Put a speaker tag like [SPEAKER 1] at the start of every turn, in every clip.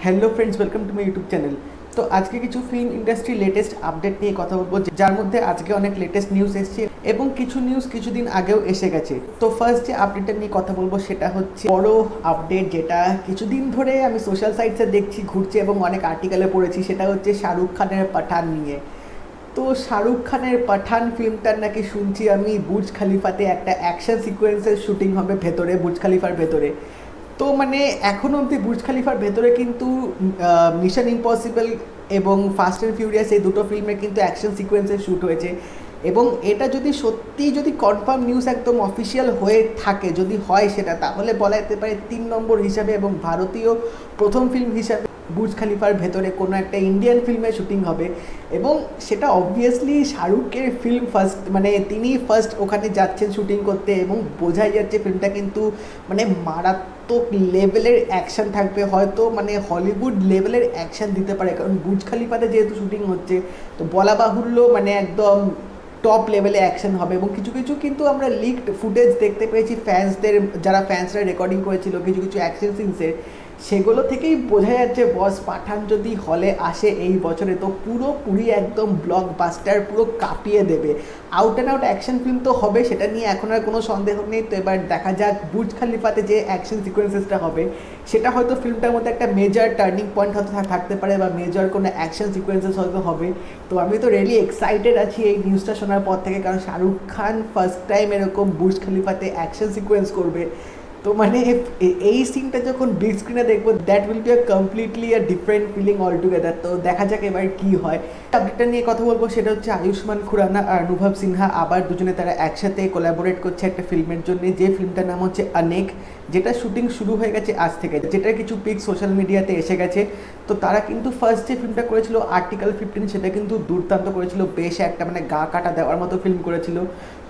[SPEAKER 1] Hello friends, welcome to my YouTube channel. তো আজকে কিছু ফিল্ম ইন্ডাস্ট্রি লেটেস্ট আপডেট নিয়ে কথা বলবো, যার মধ্যে আজকে অনেক লেটেস্ট নিউজ এসেছে এবং কিছু নিউজ কিছুদিন আগেও এসে গেছে। তো ফার্স্ট যে আপডেটটা নিয়ে কথা বলবো সেটা হচ্ছে বড় আপডেট, যেটা কিছুদিন ধরে আমি সোশ্যাল সাইটসে দেখছি ঘুরছে এবং অনেক আর্টিকেলে পড়েছি। সেটা হচ্ছে শাহরুখ খানের পাঠান নিয়ে। তো শাহরুখ খানের পাঠান ফিল্মটার নাকি শুনছি আমি বুর্জ খালিফাতে একটা অ্যাকশন সিকোয়েন্সের শুটিং হবে ভেতরে, বুর্জ খালিফার ভেতরে। তো মানে এখনও অবধি বুর্জ খালিফার ভেতরে কিন্তু মিশন ইম্পসিবল এবং ফাস্ট অ্যান্ড ফিউরিয়াস এই দুটো ফিল্মে কিন্তু অ্যাকশন সিকোয়েন্সের শ্যুট হয়েছে। এবং এটা যদি সত্যি যদি কনফার্ম নিউজ একদম অফিসিয়াল হয়ে থাকে, যদি হয় সেটা, তাহলে বলা যেতে পারে 3 নম্বর হিসাবে এবং ভারতীয় প্রথম ফিল্ম হিসাবে বুর্জ খালিফার ভেতরে কোনো একটা ইন্ডিয়ান ফিল্মে শুটিং হবে। এবং সেটা অবভিয়াসলি শাহরুখের ফিল্ম ফার্স্ট, মানে তিনি ফার্স্ট ওখানে যাচ্ছেন শুটিং করতে এবং বোঝাই যাচ্ছে ফিল্মটা কিন্তু মানে মারাত্মক লেভেলের অ্যাকশন থাকবে, হয়তো মানে হলিউড লেভেলের অ্যাকশন দিতে পারে। কারণ বুর্জ খালিফাতে যেহেতু শুটিং হচ্ছে, তো বলা বাহুল্য মানে একদম টপ লেভেলে অ্যাকশন হবে। এবং কিছু কিছু কিন্তু আমরা লিকড ফুটেজ দেখতে পেয়েছি ফ্যান্সদের, যারা ফ্যান্সরা রেকর্ডিং করেছিল কিছু কিছু অ্যাকশন সিনসের, সেগুলো থেকেই বোঝা যাচ্ছে বস পাঠান যদি হলে আসে এই বছরে তো পুরোপুরি একদম ব্লকবাস্টার, পুরো কাঁপিয়ে দেবে। Out and out action film তো হবে, সেটা নিয়ে এখন আর কোনো সন্দেহ নেই। তো এবার দেখা যাক বুর্জ খালিফাতে যে অ্যাকশন সিকোয়েন্সেসটা হবে সেটা হয়তো ফিল্মটার মধ্যে একটা মেজর টার্নিং পয়েন্ট হয়তো থাকতে পারে, বা মেজর কোনো অ্যাকশন সিকোয়েন্সেস হয়তো হবে। তো আমি তো রিয়েলি এক্সাইটেড আছি এই নিউজটা শোনার পর থেকে, কারণ শাহরুখ খান ফার্স্ট টাইম এরকম বুর্জ খালিফাতে অ্যাকশন সিকোয়েন্স করবে। তো মানে এই সিনটা যখন বিগ স্ক্রিনে দেখবো, that will be a completely a different feeling altogether. তো দেখা যাক এবার কী হয়। আপডেটটা নিয়ে কথা বলবো সেটা হচ্ছে আয়ুষ্মান খুরানা আর অনুভব সিনহা আবার দুজনে তারা একসাথে কোলাবোরেট করছে একটা ফিল্মের জন্য, যে ফিল্মটার নাম হচ্ছে অনেক, যেটা শুটিং শুরু হয়ে গেছে আজ থেকে, যেটার কিছু পিক সোশ্যাল মিডিয়াতে এসে গেছে। তো তারা কিন্তু ফার্স্ট যে ফিল্মটা করেছিল আর্টিকেল 15, সেটা কিন্তু দুর্দান্ত করেছিল, বেশ একটা মানে গা কাটা দেওয়ার মতো ফিল্ম করেছিল।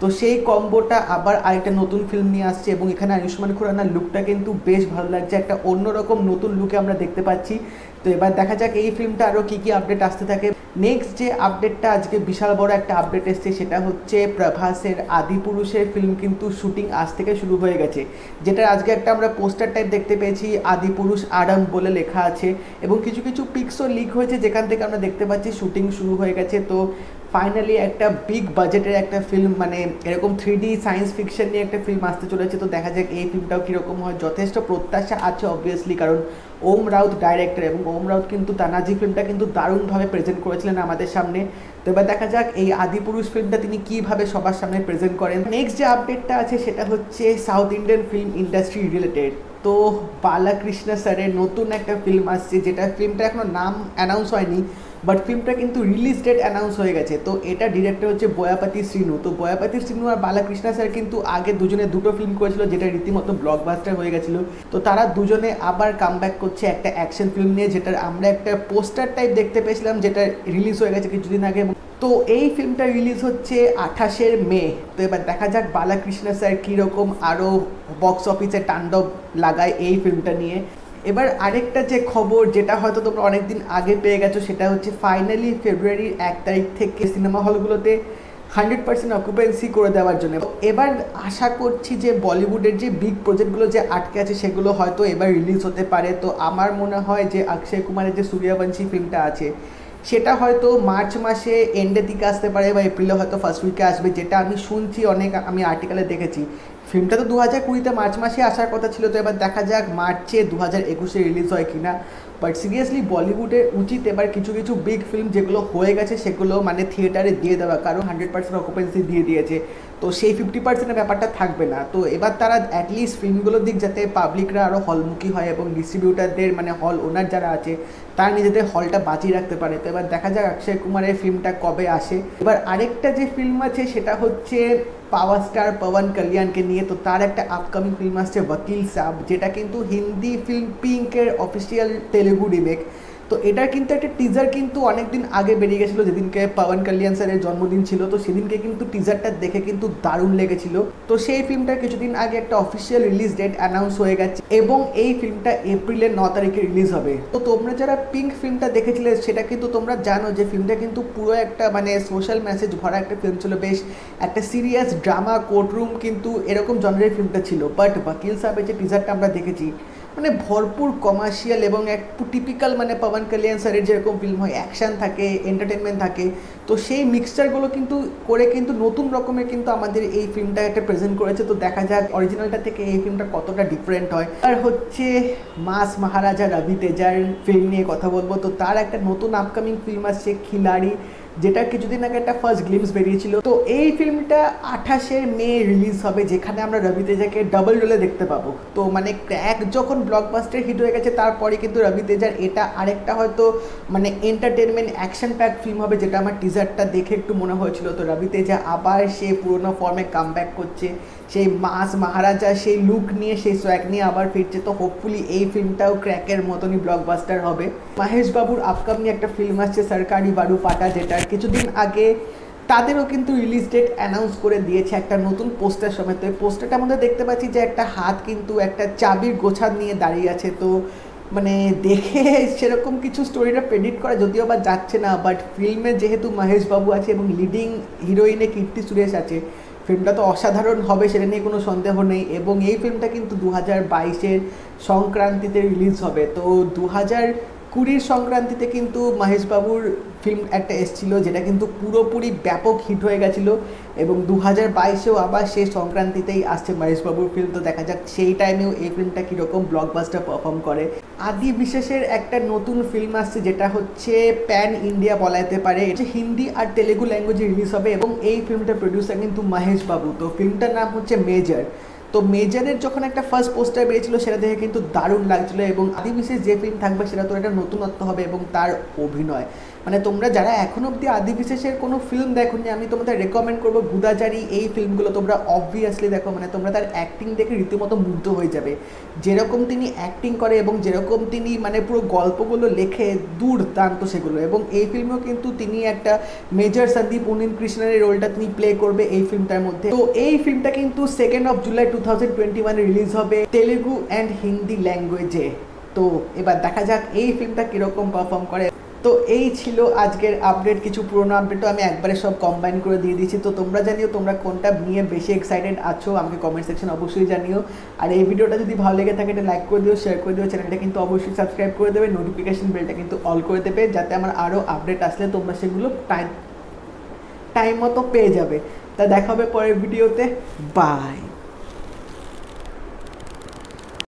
[SPEAKER 1] তো সেই কম্বোটা আবার আরেকটা নতুন ফিল্ম নিয়ে আসছে এবং এখানে আয়ুষ্মান খুরানার লুকটা কিন্তু বেশ ভালো লাগছে, একটা অন্যরকম নতুন লুকে আমরা দেখতে পাচ্ছি। তো এবার দেখা যাক এই ফিল্মটা আরও কী কী আপডেট আসতে থাকে। নেক্সট যে আপডেটটা আজকে বিশাল বড় একটা আপডেট এসছে সেটা হচ্ছে প্রভাসের আদিপুরুষের ফিল্ম কিন্তু শুটিং আজ থেকে শুরু হয়ে গেছে, যেটা আজকে একটা আমরা পোস্টার টাইপ দেখতে পেয়েছি, আদিপুরুষ আরম বলে লেখা আছে। এবং কিছু কিছু পিক্সও লিক হয়েছে যেখান থেকে আমরা দেখতে পাচ্ছি শুটিং শুরু হয়ে গেছে। তো ফাইনালি একটা বিগ বাজেটের একটা ফিল্ম, মানে এরকম 3D সায়েন্স ফিকশন নিয়ে একটা ফিল্ম আসতে চলেছে। তো দেখা যাক এই ফিল্মটাও কীরকম হয়, যথেষ্ট প্রত্যাশা আছে অবভিয়াসলি, কারণ ওম রাউত ডাইরেক্টর এবং ওম রাউত কিন্তু তানাজি ফিল্মটা কিন্তু দারুণভাবে প্রেজেন্ট করেছিলেন আমাদের সামনে। তো এবার দেখা যাক এই আদিপুরুষ ফিল্মটা তিনি কীভাবে সবার সামনে প্রেজেন্ট করেন। নেক্সট যে আপডেটটা আছে সেটা হচ্ছে south Indian film industry related. তো বালাকৃষ্ণ স্যারের নতুন একটা ফিল্ম আসছে, যেটা ফিল্মটা এখনও নাম অ্যানাউন্স হয়নি, বাট ফিল্মটা কিন্তু রিলিজ ডেট অ্যানাউন্স হয়ে গেছে। তো এটা ডিরেক্টর হচ্ছে বয়াপাতি শ্রীনু। তো বয়াপাতি শ্রীনু আর বালাকৃষ্ণ স্যার কিন্তু আগে দুজনে দুটো ফিল্ম করেছিল, যেটা রীতিমতো ব্লকবাস্টার হয়ে গেছিলো। তো তারা দুজনে আবার কামব্যাক করছে একটা অ্যাকশন ফিল্ম নিয়ে, যেটার আমরা একটা পোস্টার টাইপ দেখতে পেয়েছিলাম, যেটা রিলিজ হয়ে গেছে কিছুদিন আগে। তো এই ফিল্মটা রিলিজ হচ্ছে 28 মে। তো এবার দেখা যাক বালাকৃষ্ণ স্যার কীরকম আরও বক্স অফিসে তাণ্ডব লাগায় এই ফিল্মটা নিয়ে। এবার আরেকটা যে খবর, যেটা হয়তো তোমরা অনেকদিন আগে পেয়ে গেছো, সেটা হচ্ছে ফাইনালি ফেব্রুয়ারির 1 তারিখ থেকে সিনেমা হলগুলোতে 100% অকুপেন্সি করে দেওয়ার জন্য। এবার আশা করছি যে বলিউডের যে বিগ প্রজেক্টগুলো যে আটকে আছে সেগুলো হয়তো এবার রিলিজ হতে পারে। তো আমার মনে হয় যে অক্ষয় কুমারের যে সূর্যবংশী ফিল্মটা আছে সেটা হয়তো মার্চ মাসে এন্ডের দিকে আসতে পারে, বা এপ্রিলে হয়তো ফার্স্ট উইকে আসবে, যেটা আমি শুনছি, অনেক আমি আর্টিকেলে দেখেছি। ফিল্মটা তো 2020 মার্চ মাসে আসার কথা ছিল। তো এবার দেখা যাক মার্চে 2021 রিলিজ হয় কিনা। বাট সিরিয়াসলি বলিউডের উচিত এবার কিছু কিছু বিগ ফিল্ম যেগুলো হয়ে গেছে সেগুলো মানে থিয়েটারে দিয়ে দেওয়া, কারণ 100% অকুপেন্সি দিয়ে দিয়েছে। তো সেই 50%-এর ব্যাপারটা থাকবে না। তো এবার তারা অ্যাটলিস্ট ফিল্মগুলোর দিক যাতে পাবলিকরা আরও হলমুখী হয় এবং ডিস্ট্রিবিউটারদের মানে হল ওনার যারা আছে তারা নিজেদের হলটা বাঁচিয়ে রাখতে পারে। তো এবার দেখা যাক অক্ষয় কুমারের ফিল্মটা কবে আসে। এবার আরেকটা যে ফিল্ম আছে সেটা হচ্ছে পাওয়ার স্টার পবন কল্যাণকে নিয়ে। তো তার একটা আপকামিং ফিল্ম আসছে ওয়াকিল সাব, যেটা কিন্তু হিন্দি ফিল্ম পিঙ্কের অফিসিয়াল তেলেগু রিমেক। তো এটার কিন্তু একটা টিজার কিন্তু অনেকদিন আগে বেরিয়ে গেছিলো, যেদিনকে পবন কল্যাণ স্যারের জন্মদিন ছিল। তো সেদিনকে কিন্তু টিজারটা দেখে কিন্তু দারুণ লেগেছিল। তো সেই ফিল্মটার কিছুদিন আগে একটা অফিসিয়াল রিলিজ ডেট অ্যানাউন্স হয়ে গেছে এবং এই ফিল্মটা এপ্রিলের 9 তারিখে রিলিজ হবে। তো তোমরা যারা পিঙ্ক ফিল্মটা দেখেছিলে সেটা কিন্তু তোমরা জানো যে ফিল্মটা কিন্তু পুরো একটা মানে সোশ্যাল মেসেজ ভরা একটা ফিল্ম ছিল, বেশ একটা সিরিয়াস ড্রামা কোর্টরুম কিন্তু এরকম জনরের ফিল্মটা ছিল। বাট ওয়াকিল সাহেবের যে টিজারটা আমরা দেখেছি মানে ভরপুর কমার্শিয়াল এবং এক টিপিক্যাল মানে পবন কল্যাণ স্যারের যেরকম ফিল্ম হয়, অ্যাকশান থাকে, এন্টারটেনমেন্ট থাকে, তো সেই মিক্সচারগুলো কিন্তু করে কিন্তু নতুন রকমের কিন্তু আমাদের এই ফিল্মটা একটা প্রেজেন্ট করেছে। তো দেখা যাক অরিজিনালটা থেকে এই ফিল্মটা কতটা ডিফারেন্ট হয়। আর হচ্ছে মাস মহারাজা রবি তেজার ফিল্ম নিয়ে কথা বলবো। তো তার একটা নতুন আপকামিং ফিল্ম আসছে খিলাড়ি, যেটা কিছুদিন আগে একটা ফার্স্ট গ্লিমস বেরিয়েছিল। তো এই ফিল্মটা 28শে মে রিলিজ হবে, যেখানে আমরা রবি তেজাকে ডাবল রোলে দেখতে পাবো। তো মানে ক্র্যাক যখন ব্লকবাস্টার হিট হয়ে গেছে, তারপরে কিন্তু রবি তেজার এটা আরেকটা হয়তো মানে এন্টারটেনমেন্ট অ্যাকশন প্যাক ফিল্ম হবে, যেটা আমার টিজারটা দেখে একটু মনে হয়েছিল। তো রবি তেজা আবার সে পুরোনো ফর্মে কামব্যাক করছে, সেই মাস মহারাজা সেই লুক নিয়ে, সেই সোয়াগ নিয়ে আবার ফিরছে। তো হোপফুলি এই ফিল্মটাও ক্র্যাকের মতনই ব্লকবাস্টার হবে। মহেশ বাবুর আপকামিং একটা ফিল্ম আসছে সরকারি বাড়ু পাটা, যেটা কিছুদিন আগে তাদেরও কিন্তু রিলিজ ডেট অ্যানাউন্স করে দিয়েছে একটা নতুন পোস্টার সমেত। তো এই পোস্টারটার মধ্যে দেখতে পাচ্ছি যে একটা হাত কিন্তু একটা চাবির গোছা নিয়ে দাঁড়িয়ে আছে। তো মানে দেখে সেরকম কিছু স্টোরিটা প্রেডিক্ট করা যদিও বা যাচ্ছে না, বাট ফিল্মে যেহেতু মহেশ বাবু আছে এবং লিডিং হিরোইনে কীর্তি সুরেশ আছে, ফিল্মটা তো অসাধারণ হবে, সেটা নিয়ে কোনো সন্দেহ নেই। এবং এই ফিল্মটা কিন্তু 2022-এর সংক্রান্তিতে রিলিজ হবে। তো 2020 সংক্রান্তিতে কিন্তু মহেশ বাবুর ফিল্ম একটা এসেছিলো, যেটা কিন্তু পুরোপুরি ব্যাপক হিট হয়ে গেছিলো, এবং 2022-এও আবার সেই সংক্রান্তিতেই আসছে মহেশ বাবুর ফিল্ম। তো দেখা যাক সেই টাইমেও এই ফিল্মটা কীরকম ব্লকবাস্টার পারফর্ম করে। আদি বিশেষের একটা নতুন ফিল্ম আসছে, যেটা হচ্ছে প্যান ইন্ডিয়া বলা যেতে পারে, এটা হিন্দি আর তেলেগু ল্যাঙ্গুয়েজে রিলিজ হবে, এবং এই ফিল্মটার প্রডিউসার কিন্তু মহেশ বাবু। তো ফিল্মটার নাম হচ্ছে মেজর। তো মেজরের যখন একটা ফার্স্ট পোস্টার বেরিয়েছিল, সেটা দেখে কিন্তু দারুণ লাগছিলো, এবং আদি বিশেষ যে ফিল্ম থাকবে সেটা তো একটা নতুনত্ব হবে, এবং তার অভিনয় মানে তোমরা যারা এখন অবধি আদি বিশেষের কোনো ফিল্ম দেখোনি, আমি তোমাদের রেকমেন্ড করবো গুদাচারি এই ফিল্মগুলো তোমরা অবভিয়াসলি দেখো। মানে তোমরা তার অ্যাক্টিং দেখে রীতিমতো মুগ্ধ হয়ে যাবে, যেরকম তিনি অ্যাক্টিং করে এবং যেরকম তিনি মানে পুরো গল্পগুলো লেখে, দুর্দান্ত সেগুলো। এবং এই ফিল্মেও কিন্তু তিনি একটা মেজর সন্দীপ উনিন কৃষ্ণের রোলটা তিনি প্লে করবে এই ফিল্মটার মধ্যে। তো এই ফিল্মটা কিন্তু 2nd জুলাই 2021 রিলিজ হবে তেলেগু অ্যান্ড হিন্দি ল্যাঙ্গুয়েজে। তো এবার দেখা যাক এই ফিল্মটা কীরকম পারফর্ম করে। তো এই ছিল আজকের আপডেট। কিছু পুরোনো আপডেটও আমি একবারে সব কম্বাইন করে দিয়ে দিয়েছি। তো তোমরা জানিও তোমরা কোনটা নিয়ে বেশি এক্সাইটেড আছো, আমাকে কমেন্ট সেকশন অবশ্যই জানিও। আর এই ভিডিওটা যদি ভালো লেগে থাকে এটা লাইক করে দিও, শেয়ার করে দিও, চ্যানেলটা কিন্তু অবশ্যই সাবস্ক্রাইব করে দেবে, নোটিফিকেশন বেলটা কিন্তু অল করে দেবে, যাতে আমার আরও আপডেট আসলে তোমরা সেগুলো টাইম মতো পেয়ে যাবে। তা দেখা হবে পরের ভিডিওতে। বাই।